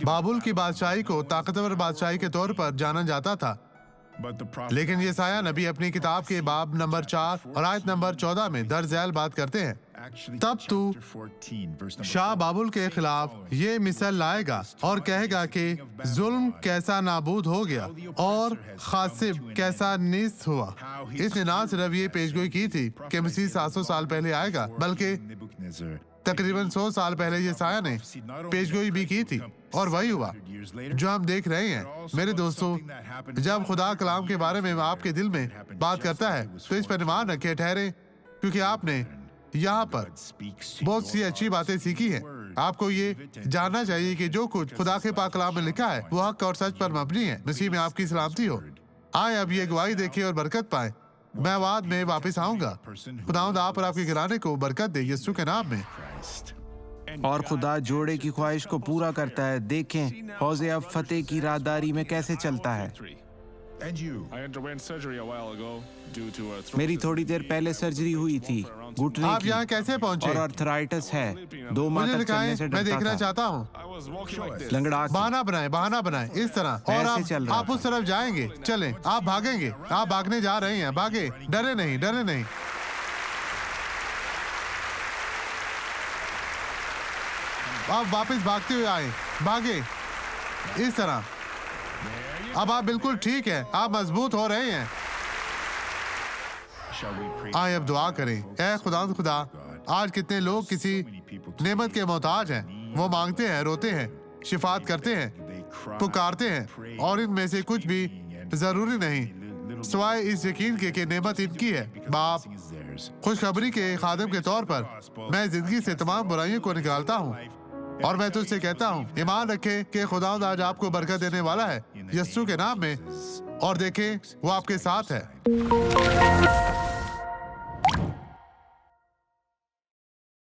بابل کی بادشاہی کو طاقتور بادشاہی کے طور پر جانا جاتا تھا، لیکن یسایہ نبی اپنی کتاب کے باب نمبر 4 اور آیت نمبر 14 میں درج ذیل بات کرتے ہیں، تب تو شاہ بابل کے خلاف یہ مثل لائے گا اور کہے گا کہ ظلم کیسا نابود ہو گیا اور خاصب کیسا نیست ہوا۔ اس نے نہ صرف یہ پیشگوئی کی تھی کہ مسیح 700 سال پہلے آئے گا، بلکہ تقریباً 100 سال پہلے یسایہ نے پیشگوئی بھی کی تھی، اور وہی ہوا جو ہم دیکھ رہے ہیں۔ میرے دوستو، جب خدا کلام کے بارے میں آپ کے دل میں بات کرتا ہے تو اس پر ایمان رکھے ٹھہرے، کیونکہ آپ نے یہاں پر بہت سی اچھی باتیں سیکھی ہیں۔ آپ کو یہ جاننا چاہیے کہ جو کچھ خدا کے پاک کلام میں لکھا ہے وہ حق اور سچ پر مبنی ہے۔ مسیح میں آپ کی سلامتی ہو۔ آئے اب یہ گواہی دیکھیں اور برکت پائیں۔ میں بعد میں واپس آؤں گا۔ خداوند آپ اور آپ کے گھرانے کو برکت دے، یسوع کے نام میں۔ اور خدا جوڑے کی خواہش کو پورا کرتا ہے۔ دیکھیں حوض اب فتح کی راہداری میں کیسے چلتا ہے۔ میری تھوڑی دیر پہلے سرجری ہوئی تھی گھٹنے آپ کی، یہاں کیسے پہنچے؟ اور آرتھرائٹس ہے، 2 ماہ مجھے تک دکھائیں، چلنے سے میں ڈرتا دیکھنا تھا۔ چاہتا ہوں۔ لنگڑا کے۔ بہانہ بنائیں اس طرح، اور ایسے چل رہا آپ اس طرف جائیں گے۔ چلیں، آپ بھاگیں گے، آپ بھاگنے جا رہے ہیں، بھاگے، ڈرے نہیں، ڈرے نہیں۔ آپ واپس بھاگتے ہوئے آئیں، بھاگے اس طرح۔ اب آپ بالکل ٹھیک ہیں، آپ مضبوط ہو رہے ہیں۔ آئیں اب دعا کریں۔ اے خدا، آج کتنے لوگ کسی نعمت کے محتاج ہیں۔ وہ مانگتے ہیں، روتے ہیں، شفاعت کرتے ہیں، پکارتے ہیں، اور ان میں سے کچھ بھی ضروری نہیں سوائے اس یقین کے کہ نعمت ان کی ہے۔ باپ، خوشخبری کے خادم کے طور پر میں زندگی سے تمام برائیوں کو نکالتا ہوں، اور میں تجھ سے کہتا ہوں ایمان رکھے کہ خداوند آج آپ کو برکت دینے والا ہے یسوع کے نام میں، اور دیکھیں وہ آپ کے ساتھ ہے۔